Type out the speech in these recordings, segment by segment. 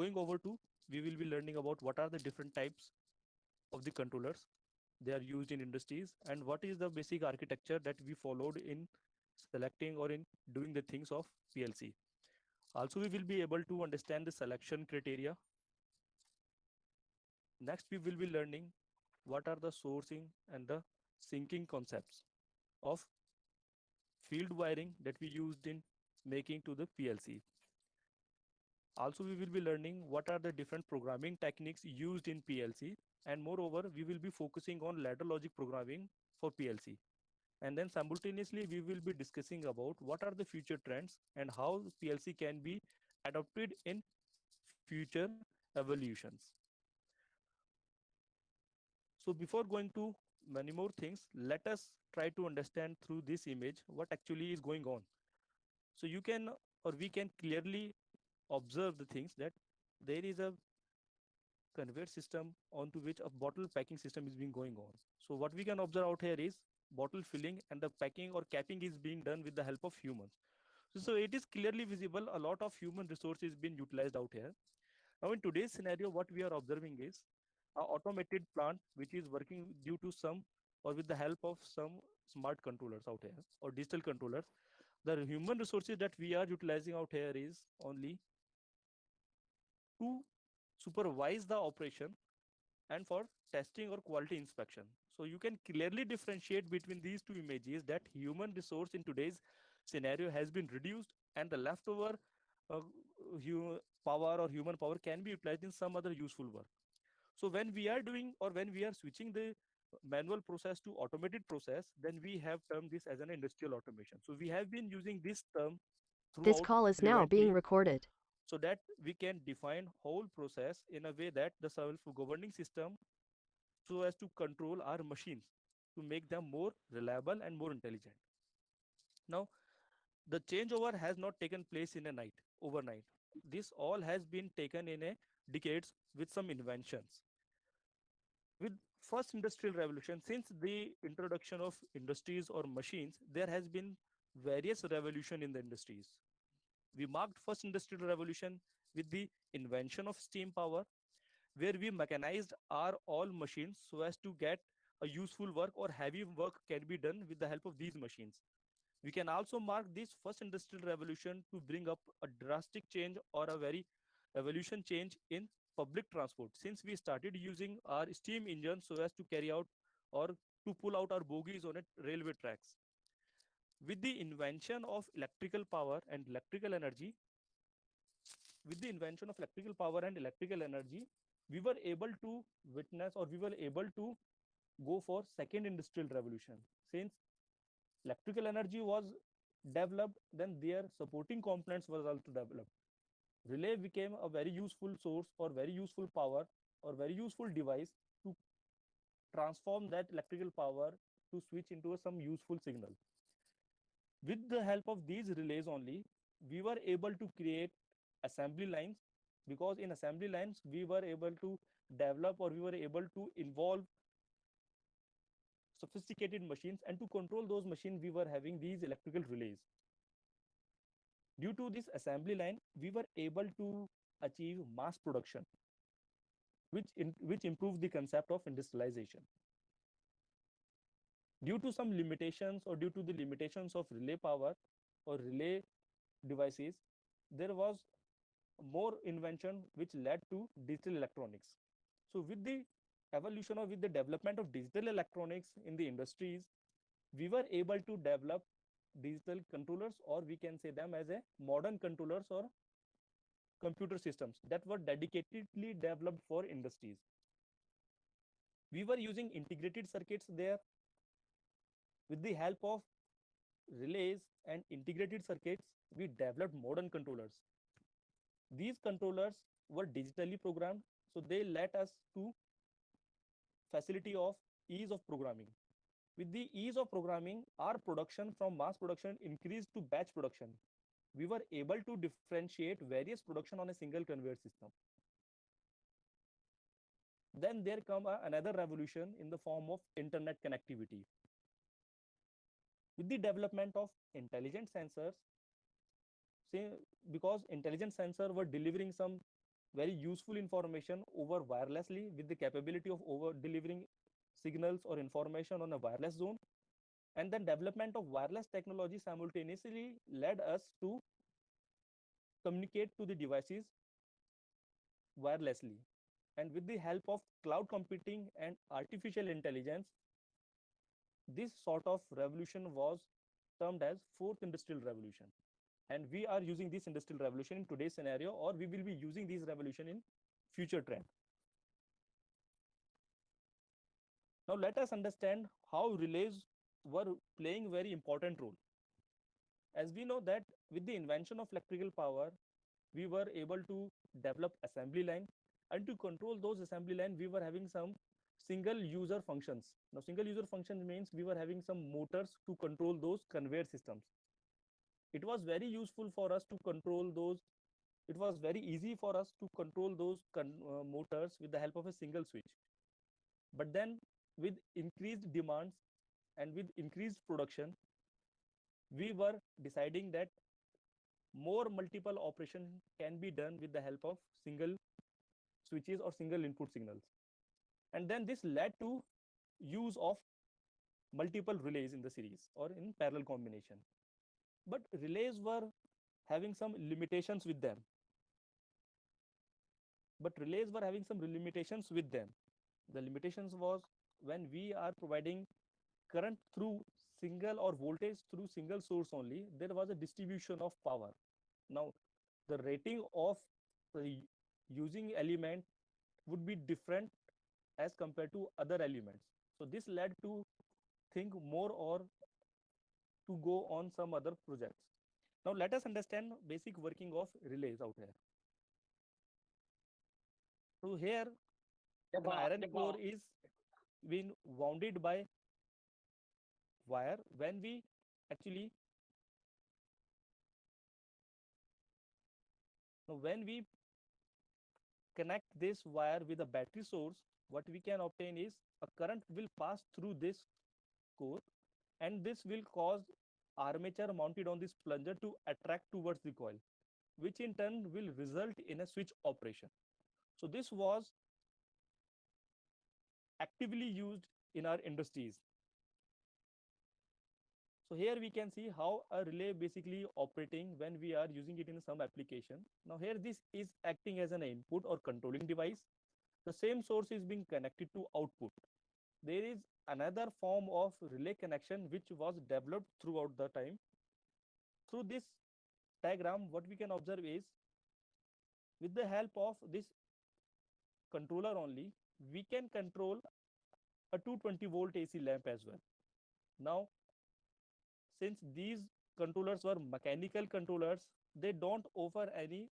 going over to, we will be learning about what are the different types of the controllers they are used in industries and what is the basic architecture that we followed in selecting or in doing the things of PLC. Also, we will be able to understand the selection criteria. Next, we will be learning what are the sourcing and the syncing concepts of field wiring that we used in making to the PLC. Also, we will be learning what are the different programming techniques used in PLC, and moreover, we will be focusing on ladder logic programming for PLC. And then simultaneously, we will be discussing about what are the future trends and how PLC can be adopted in future evolutions. So before going to many more things, let us try to understand through this image what actually is going on. So you can or we can clearly observe the things that there is a conveyor system onto which a bottle packing system is being going on. So what we can observe out here is bottle filling and the packing or capping is being done with the help of humans. So it is clearly visible a lot of human resources being utilized out here. Now in today's scenario, what we are observing is a automated plant which is working due to some or with the help of some smart controllers out here or digital controllers. The human resources that we are utilizing out here is only to supervise the operation and for testing or quality inspection. So you can clearly differentiate between these two images that human resource in today's scenario has been reduced and the leftover uh, power or human power can be utilized in some other useful work. So when we are doing or when we are switching the manual process to automated process, then we have termed this as an industrial automation. So we have been using this term This throughout call is now being fluently recorded. so that we can define whole process in a way that the self-governing system so as to control our machines to make them more reliable and more intelligent. Now, the changeover has not taken place in a night, overnight. This all has been taken in a decades with some inventions. With first industrial revolution, since the introduction of industries or machines, there has been various revolution in the industries. We marked first industrial revolution with the invention of steam power, where we mechanized our all machines so as to get a useful work or heavy work can be done with the help of these machines. We can also mark this first industrial revolution to bring up a drastic change or a very evolution change in public transport since we started using our steam engines so as to carry out or to pull out our bogies on a railway tracks. With the invention of electrical power and electrical energy, with the invention of electrical power and electrical energy, we were able to witness or we were able to go for second industrial revolution. Since electrical energy was developed, then their supporting components was also developed. Relay became a very useful source or very useful power or very useful device to transform that electrical power to switch into some useful signal. With the help of these relays only, we were able to create assembly lines, because in assembly lines we were able to develop or we were able to involve sophisticated machines, and to control those machines we were having these electrical relays. Due to this assembly line, we were able to achieve mass production, which improved the concept of industrialization. Due to some limitations or due to the limitations of relay power or relay devices, there was more invention which led to digital electronics. So with the evolution or with the development of digital electronics in the industries, we were able to develop digital controllers, or we can say them as a modern controllers or computer systems that were dedicatedly developed for industries. We were using integrated circuits there. With the help of relays and integrated circuits, we developed modern controllers. These controllers were digitally programmed, so they let us to facility of ease of programming. With the ease of programming, our production from mass production increased to batch production. We were able to differentiate various production on a single conveyor system. Then there come another revolution in the form of internet connectivity. With the development of intelligent sensors, say because intelligent sensors were delivering some very useful information over wirelessly with the capability of over delivering signals or information on a wireless zone. And then development of wireless technology simultaneously led us to communicate to the devices wirelessly. And with the help of cloud computing and artificial intelligence, this sort of revolution was termed as fourth industrial revolution. And we are using this industrial revolution in today's scenario, or we will be using this revolution in future trend. Now let us understand how relays were playing very important role. As we know that with the invention of electrical power, we were able to develop assembly line, and to control those assembly line we were having some single user functions. Now single user functions means we were having some motors to control those conveyor systems. It was very useful for us to control those. It was very easy for us to control those motors with the help of a single switch. But then with increased demands and with increased production, we were deciding that more multiple operation can be done with the help of single switches or single input signals. And then this led to use of multiple relays in the series or in parallel combination. But relays were having some limitations with them. But relays were having some limitations with them. The limitations was when we are providing current through single or voltage through single source only, there was a distribution of power. Now, the rating of the using element would be different as compared to other elements. So this led to think more or to go on some other projects. Now let us understand basic working of relays out here. So here an iron core is being wounded by wire. When we actually when we connect this wire with a battery source, what we can obtain is a current will pass through this core, and this will cause armature mounted on this plunger to attract towards the coil, which in turn will result in a switch operation. So this was actively used in our industries. So here we can see how a relay basically operating when we are using it in some application. Now here this is acting as an input or controlling device. The same source is being connected to output. There is another form of relay connection which was developed throughout the time. Through this diagram, what we can observe is with the help of this controller only, we can control a 220-volt AC lamp as well. Now, since these controllers were mechanical controllers, they don't offer any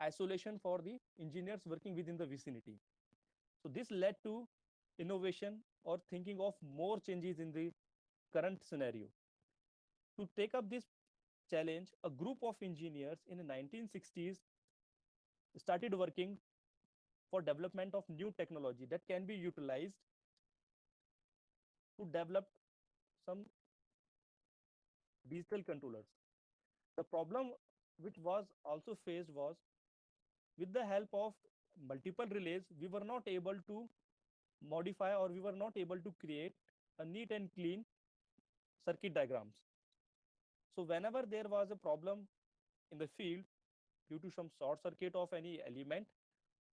isolation for the engineers working within the vicinity. So this led to innovation or thinking of more changes in the current scenario. To take up this challenge, a group of engineers in the 1960s started working for development of new technology that can be utilized to develop some digital controllers. The problem which was also faced was with the help of multiple relays, we were not able to modify or we were not able to create a neat and clean circuit diagrams. So whenever there was a problem in the field due to some short circuit of any element,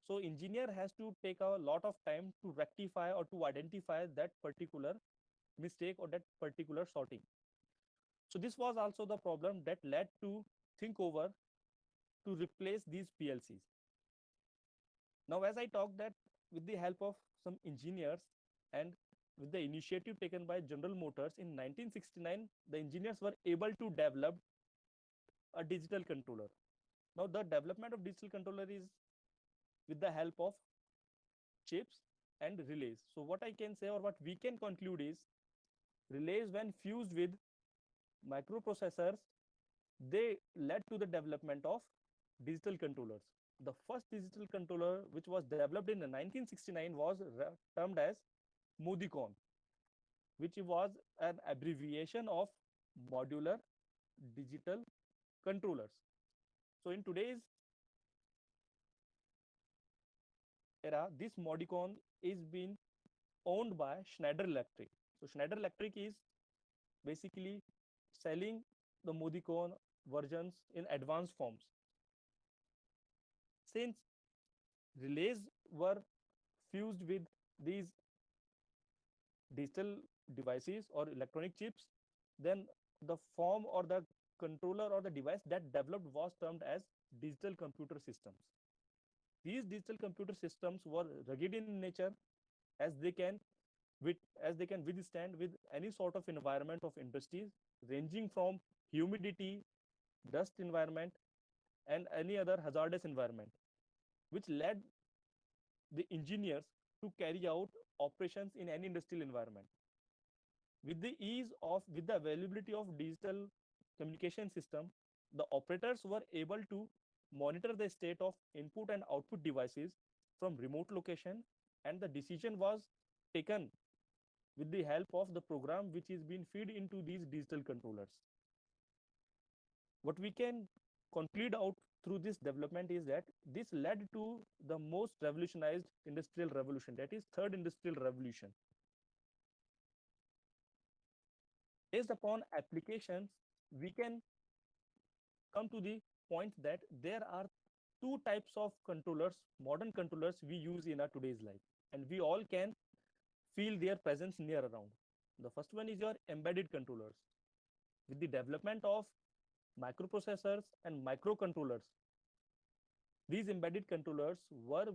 so engineer has to take a lot of time to rectify or to identify that particular mistake or that particular sorting. So this was also the problem that led to think over to replace these PLCs. Now, as I talked that with the help of some engineers and with the initiative taken by General Motors in 1969, the engineers were able to develop a digital controller. Now, the development of digital controller is with the help of chips and relays. So what I can say or what we can conclude is relays when fused with microprocessors, they led to the development of digital controllers. The first digital controller which was developed in 1969 was termed as Modicon, which was an abbreviation of modular digital controllers. So in today's era, this Modicon is being owned by Schneider Electric. So Schneider Electric is basically selling the Modicon versions in advanced forms. Since relays were fused with these digital devices or electronic chips, then the form or the controller or the device that developed was termed as digital computer systems. These digital computer systems were rugged in nature, as they can with as they can withstand with any sort of environment of industries, ranging from humidity, dust environment, and any other hazardous environment, which led the engineers to carry out operations in any industrial environment. With the availability of digital communication system, the operators were able to monitor the state of input and output devices from remote location, and the decision was taken with the help of the program which is being fed into these digital controllers. What we can conclude out through this development is that this led to the most revolutionized industrial revolution, that is third industrial revolution. Based upon applications, we can come to the point that there are two types of controllers, modern controllers we use in our today's life, and we all can feel their presence near around. The first one is your embedded controllers. With the development of microprocessors and microcontrollers, these embedded controllers were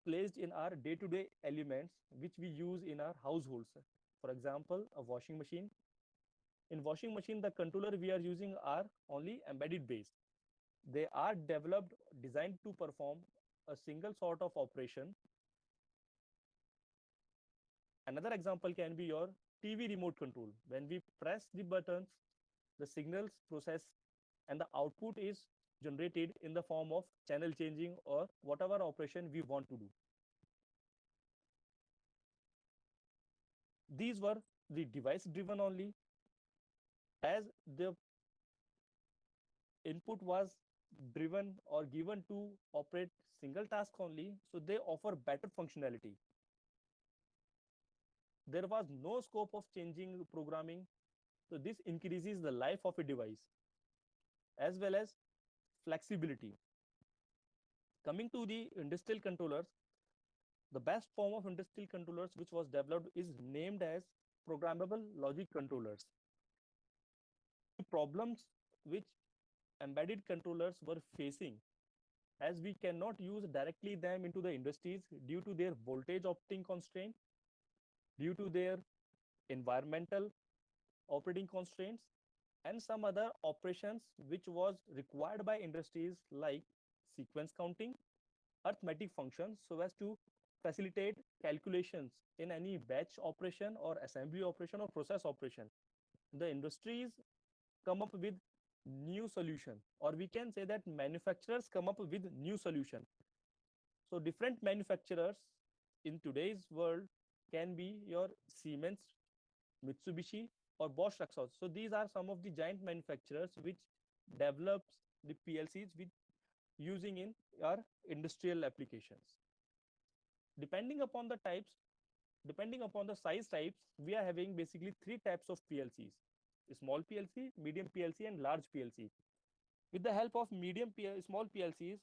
placed in our day-to-day elements which we use in our households. For example, a washing machine. In washing machine, the controller we are using are only embedded based. They are developed, designed to perform a single sort of operation. Another example can be your TV remote control. When we press the buttons, the signals process and the output is generated in the form of channel changing or whatever operation we want to do. These were the device driven only, as the input was driven or given to operate single task only, so they offer better functionality. There was no scope of changing programming, so this increases the life of a device as well as flexibility. Coming to the industrial controllers, the best form of industrial controllers which was developed is named as programmable logic controllers. The problems which embedded controllers were facing, as we cannot use directly them into the industries due to their voltage opting constraint, due to their environmental operating constraints, and some other operations which was required by industries like sequence counting, arithmetic functions, so as to facilitate calculations in any batch operation or assembly operation or process operation. The industries come up with new solution, or we can say that manufacturers come up with new solution. So different manufacturers in today's world can be your Siemens, Mitsubishi, or Bosch Rexroth. So these are some of the giant manufacturers which develops the PLCs with using in our industrial applications. Depending upon the types, depending upon the size types, we are having basically three types of PLCs: small PLC, medium PLC, and large PLC. With the help of small PLCs,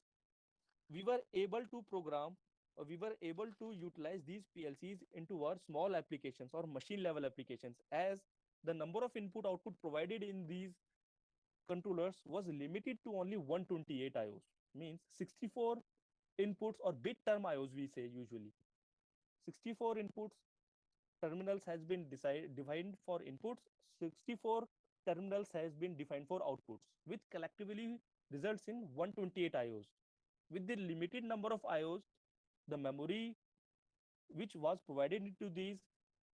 we were able to program, or we were able to utilize these PLCs into our small applications or machine level applications, as the number of input output provided in these controllers was limited to only 128 IOs, means 64 inputs, or bit term IOs we say usually. 64 inputs terminals has been defined for inputs, 64 terminals has been defined for outputs, which collectively results in 128 IOs. With the limited number of IOs, the memory which was provided into these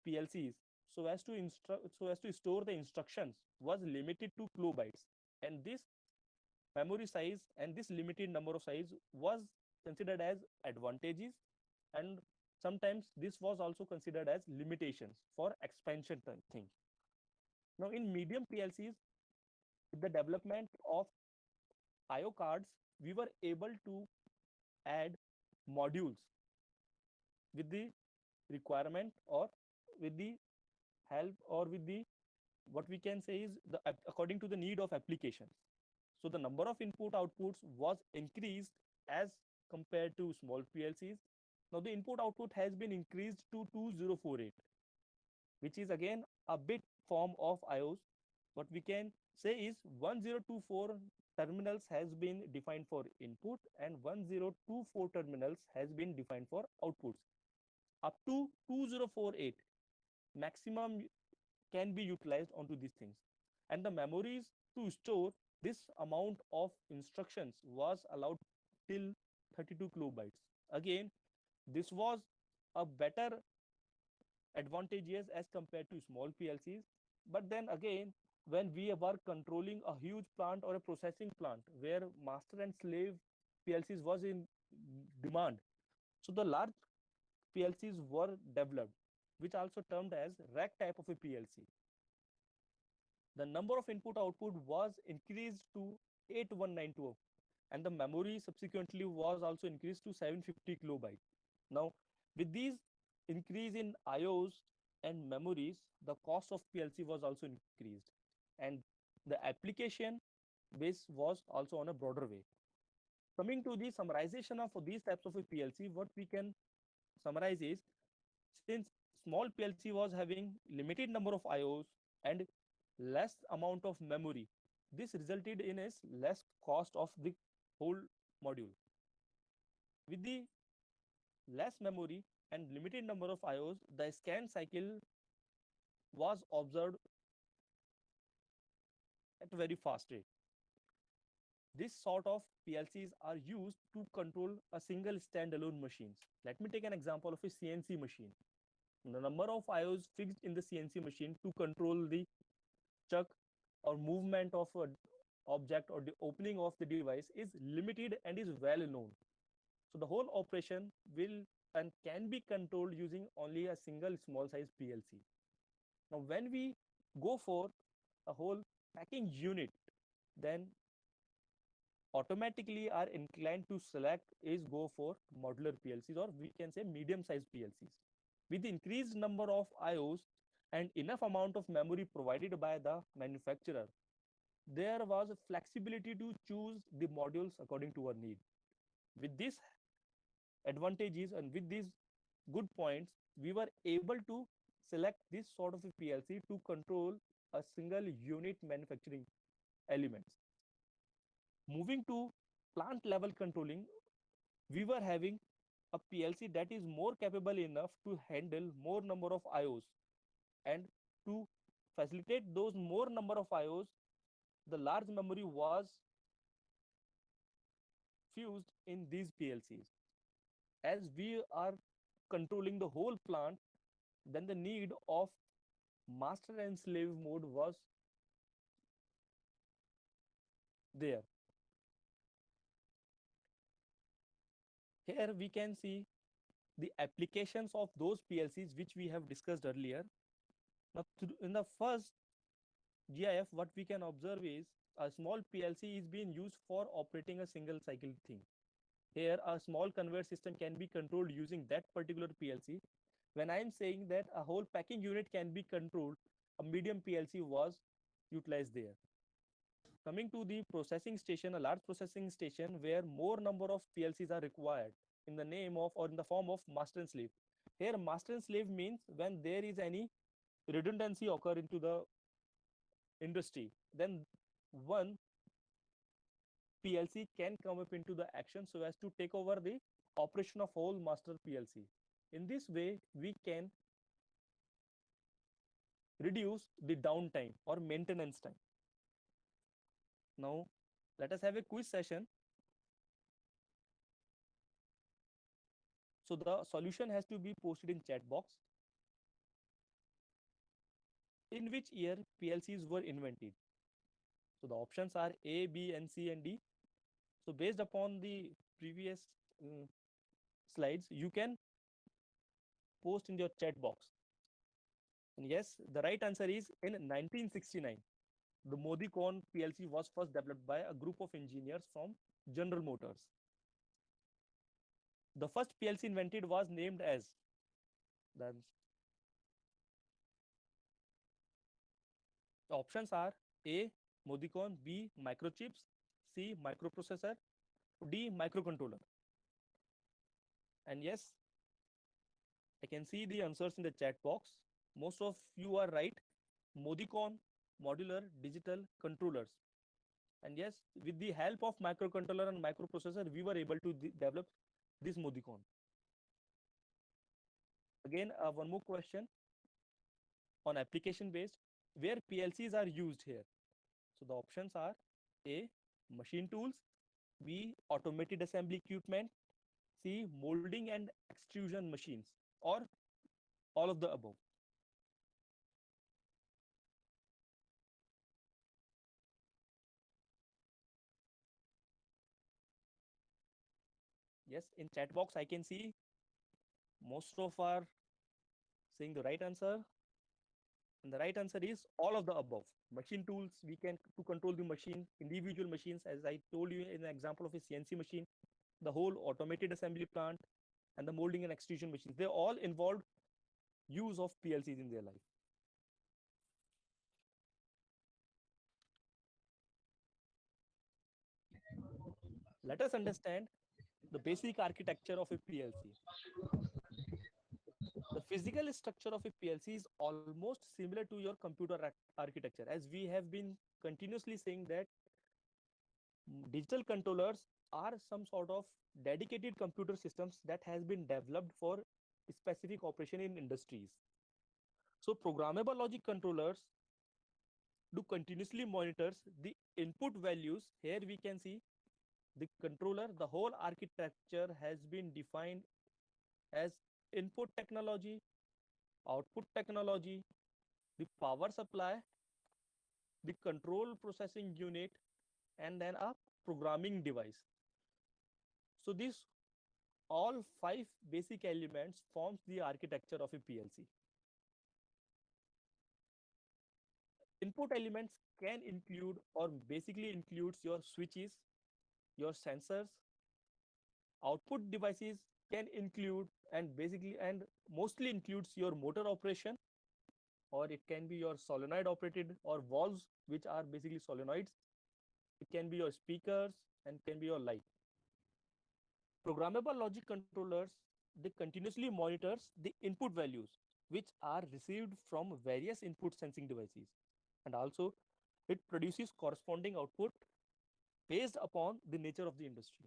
PLCs so as to store the instructions was limited to kilobytes, and this memory size and this limited number of size was considered as advantages, and sometimes this was also considered as limitations for expansion thing. Now in medium PLCs, with the development of IO cards, we were able to add modules with the requirement, or with the help, or with the, what we can say is, according to the need of application. So the number of input outputs was increased as compared to small PLCs. Now the input output has been increased to 2048, which is again a bit form of IOs. What we can say is 1024 terminals has been defined for input, and 1024 terminals has been defined for outputs. Up to 2048 maximum can be utilized onto these things. And the memories to store this amount of instructions was allowed till 32 kilobytes. Again, this was a better advantageous as compared to small PLCs. But then again, when we were controlling a huge plant or a processing plant where master and slave PLCs was in demand, so the large PLCs were developed, which also termed as rack type of a PLC. The number of input output was increased to 8192, and the memory subsequently was also increased to 750 kilobytes. Now, with these increase in IOs and memories, the cost of PLC was also increased, and the application base was also on a broader way. Coming to the summarization of these types of a PLC, what we can summarize is, since small PLC was having limited number of IOs and less amount of memory, this resulted in a less cost of the whole module. With the less memory and limited number of IOs, the scan cycle was observed at a very fast rate. This sort of PLCs are used to control a single standalone machines. Let me take an example of a CNC machine. The number of IOs fixed in the CNC machine to control the chuck or movement of an object or the opening of the device is limited and is well known. So the whole operation will and can be controlled using only a single small size PLC. Now, when we go for a whole packing unit, then automatically are inclined to select is go for modular PLCs, or we can say medium sized PLCs. With the increased number of IOs and enough amount of memory provided by the manufacturer, there was a flexibility to choose the modules according to our need. With these advantages and with these good points, we were able to select this sort of a PLC to control a single unit manufacturing elements. Moving to plant level controlling, we were having a PLC that is more capable enough to handle more number of IOs, and to facilitate those more number of IOs, the large memory was fused in these PLCs. As we are controlling the whole plant, then the need of master and slave mode was there. Here we can see the applications of those PLCs which we have discussed earlier. Now, in the first GIF, what we can observe is a small PLC is being used for operating a single cycle thing. Here, a small conveyor system can be controlled using that particular PLC. When I am saying that a whole packing unit can be controlled, a medium PLC was utilized there. Coming to the processing station, a large processing station where more number of PLCs are required in the name of or in the form of master and slave. Here, master and slave means when there is any redundancy occur into the industry, then one PLC can come up into the action so as to take over the operation of whole master PLC. In this way, we can reduce the downtime or maintenance time. Now, let us have a quiz session. So the solution has to be posted in chat box. In which year PLCs were invented? So the options are A, B, and C, and D. So based upon the previous slides, you can post in your chat box. And yes, the right answer is in 1969. The Modicon PLC was first developed by a group of engineers from General Motors. The first PLC invented was named as Then the options are A Modicon, B microchips, C microprocessor, D microcontroller. And yes, I can see the answers in the chat box. Most of you are right. Modicon, modular digital controllers. And yes, with the help of microcontroller and microprocessor, we were able to develop this Modicon. Again, one more question on application based, where PLCs are used here. So the options are A machine tools, B automated assembly equipment, C molding and extrusion machines, or all of the above. Yes, in chat box I can see most of are saying the right answer. And the right answer is all of the above. Machine tools, we can to control the machine, individual machines, as I told you in the example of a CNC machine, the whole automated assembly plant, and the molding and extrusion machines. They all involved use of PLCs in their life. Let us understand the basic architecture of a PLC. The physical structure of a PLC is almost similar to your computer architecture, as we have been continuously saying that digital controllers are some sort of dedicated computer systems that has been developed for specific operation in industries. So programmable logic controllers do continuously monitors the input values. Here we can see the controller, the whole architecture has been defined as input technology, output technology, the power supply, the control processing unit, and then a programming device. So these all five basic elements forms the architecture of a PLC. Input elements can include or basically includes your switches, your sensors. Output devices can include and basically and mostly includes your motor operation, or it can be your solenoid operated or valves, which are basically solenoids. It can be your speakers and can be your light. Programmable logic controllers, they continuously monitors the input values which are received from various input sensing devices, and also it produces corresponding output based upon the nature of the industry.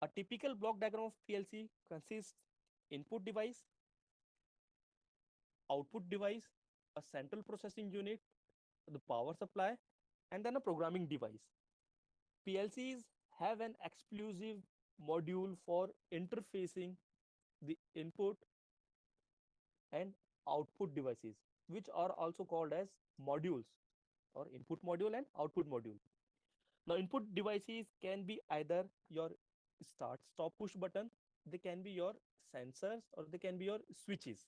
A typical block diagram of PLC consists input device, output device, a central processing unit, the power supply, and then a programming device. PLCs have an exclusive module for interfacing the input and output devices, which are also called as modules, or input module and output module. Now, input devices can be either your start stop push button, they can be your sensors, or they can be your switches.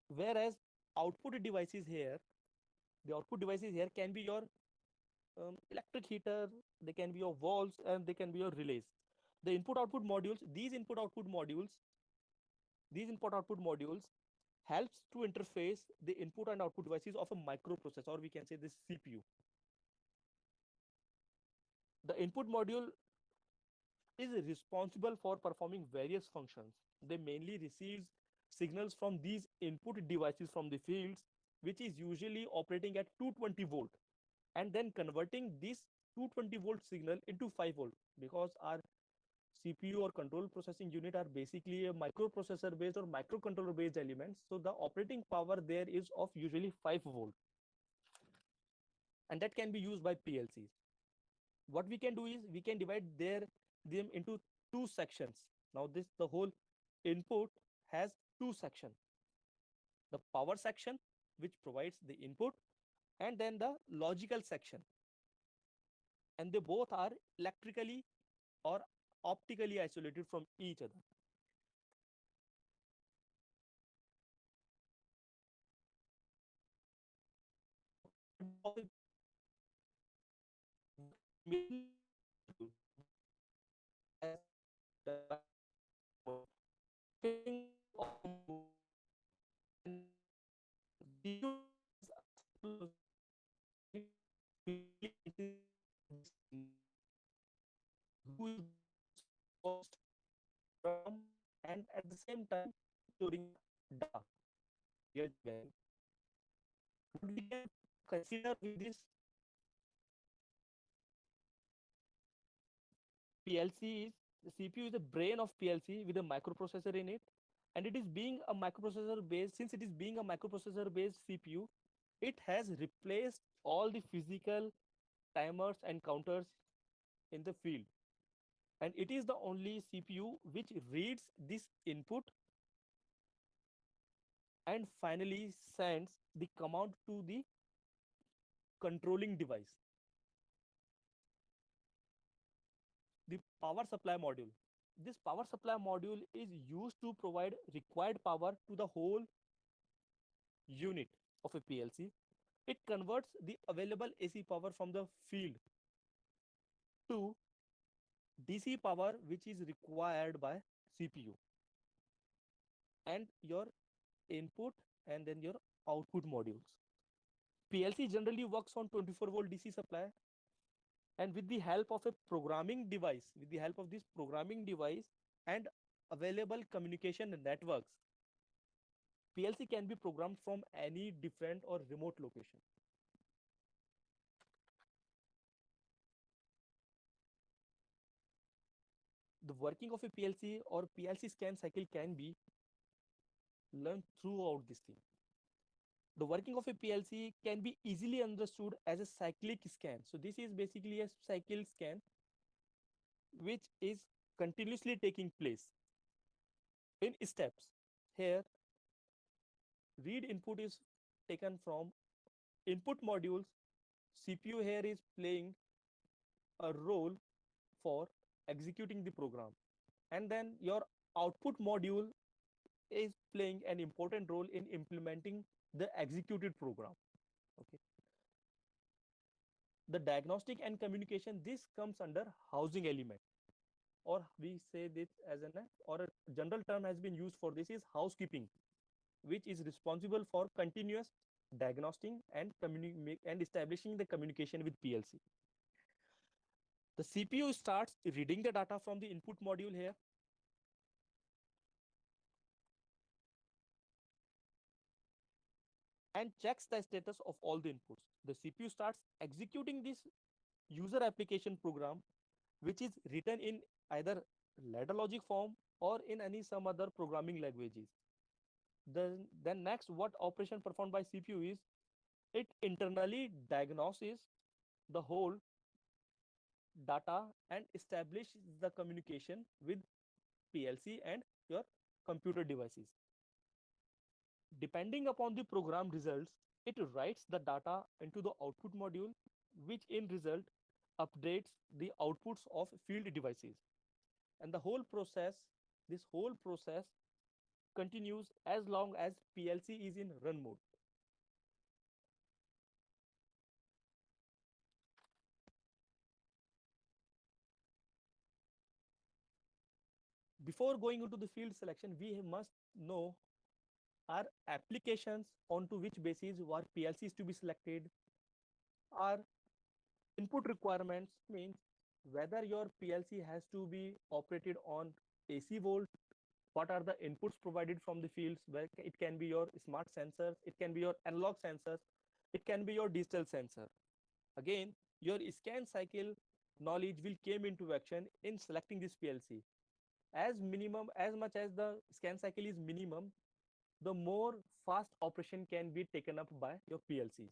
Whereas output devices here, the output devices here can be your electric heater, they can be your valves, and they can be your relays. The input output modules, these input output modules helps to interface the input and output devices of a microprocessor, or we can say this CPU. The input module is responsible for performing various functions. They mainly receives signals from these input devices from the fields, which is usually operating at 220 volt, and then converting this 220 volt signal into 5 volt, because our CPU or control processing unit are basically a microprocessor based or microcontroller based elements. So the operating power there is of usually 5 volt, and that can be used by PLCs. What we can do is we can divide them into two sections. Now this the whole input has two sections: the power section, which provides the input, and then the logical section. And they both are electrically or optically isolated from each other. immediately as the affecting all the modes. And the CPU is a central processor which basically manages this input, who is responsible for storing the program and at the same time storing the data we are given. What we can consider with this PLC is the CPU is the brain of PLC with a microprocessor in it, and it is being a microprocessor based. Since it is being a microprocessor based CPU, it has replaced all the physical timers and counters in the field, and it is the only CPU which reads this input and finally sends the command to the controlling device, the power supply module. This power supply module is used to provide required power to the whole unit of a PLC. It converts the available AC power from the field to DC power, which is required by CPU and your input and then your output modules. PLC generally works on 24-volt DC supply, and with the help of a programming device, with the help of this programming device and available communication networks, PLC can be programmed from any different or remote location. The working of a PLC or PLC scan cycle can be learned throughout this thing. The working of a PLC can be easily understood as a cyclic scan. So this is basically a cycle scan which is continuously taking place in steps. Here, read input is taken from input modules. CPU here is playing a role for executing the program. And then your output module is playing an important role in implementing the executed program. Okay. The diagnostic and communication, this comes under housing element, or we say this as an or a general term has been used for this is housekeeping, which is responsible for continuous diagnostic and and establishing the communication with PLC. The CPU starts reading the data from the input module here and checks the status of all the inputs. The CPU starts executing this user application program, which is written in either ladder logic form or in any some other programming languages. Then next, what operation performed by CPU is it internally diagnoses the whole data and establishes the communication with PLC and your computer devices. Depending upon the program results, it writes the data into the output module, which in result updates the outputs of field devices. And the whole process, this whole process continues as long as PLC is in run mode. Before going into the field selection, we must know our applications onto which basis our PLCs to be selected, our input requirements means whether your PLC has to be operated on AC volt, what are the inputs provided from the fields, where it can be your smart sensors, it can be your analog sensors, it can be your digital sensor. Again, your scan cycle knowledge will came into action in selecting this PLC. As minimum, as much as the scan cycle is minimum, the more fast operation can be taken up by your PLCs.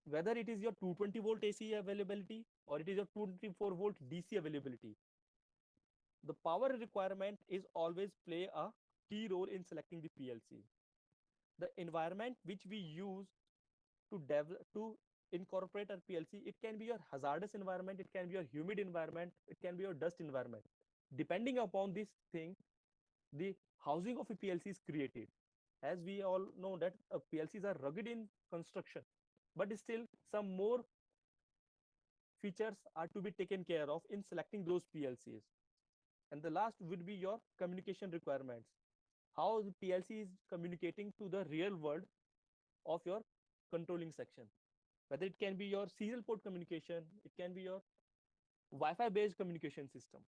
Whether it is your 220-volt AC availability or it is your 24-volt DC availability, the power requirement is always play a key role in selecting the PLC. The environment which we use to develop to incorporate our PLC, it can be your hazardous environment, it can be your humid environment, it can be your dust environment. Depending upon this thing, the housing of a PLC is created. As we all know that PLCs are rugged in construction, but still some more features are to be taken care of in selecting those PLCs. And the last would be your communication requirements. How the PLC is communicating to the real world of your controlling section. Whether it can be your serial port communication, it can be your Wi-Fi based communication system.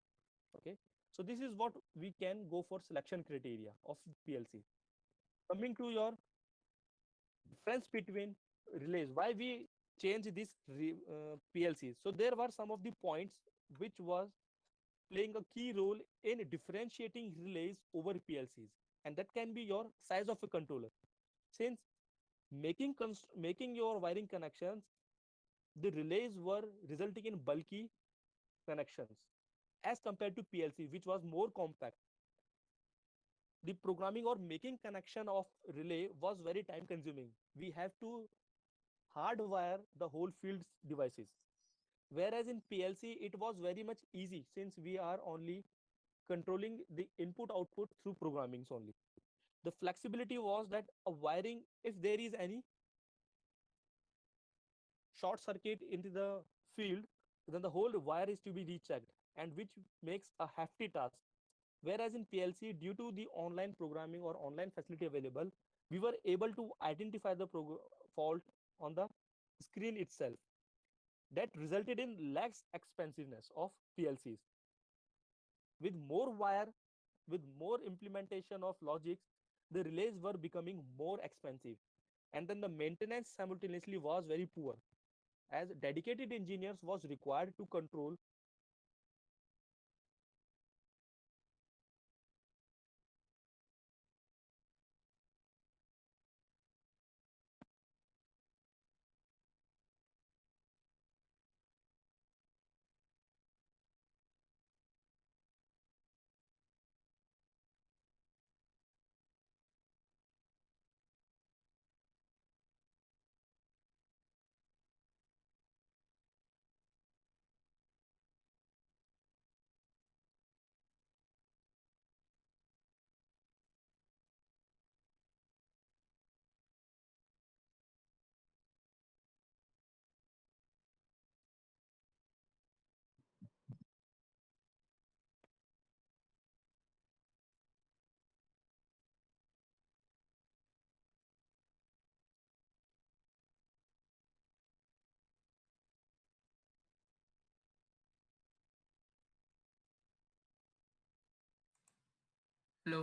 Okay. So this is what we can go for selection criteria of PLC. Coming to your difference between relays, why we change this PLCs. So there were some of the points which was playing a key role in differentiating relays over PLCs, and that can be your size of a controller. Since making your wiring connections, the relays were resulting in bulky connections as compared to PLC, which was more compact. The programming or making connection of relay was very time consuming. We have to hardwire the whole field's devices. Whereas in PLC, it was very much easy since we are only controlling the input output through programmings only. The flexibility was that a wiring, if there is any short circuit into the field, then the whole wire is to be rechecked, and which makes a hefty task. Whereas in PLC, due to the online programming or online facility available, we were able to identify the fault on the screen itself. That resulted in less expensiveness of PLCs. With more wire, with more implementation of logics, the relays were becoming more expensive. And then the maintenance simultaneously was very poor, as dedicated engineers was required to control. Hello.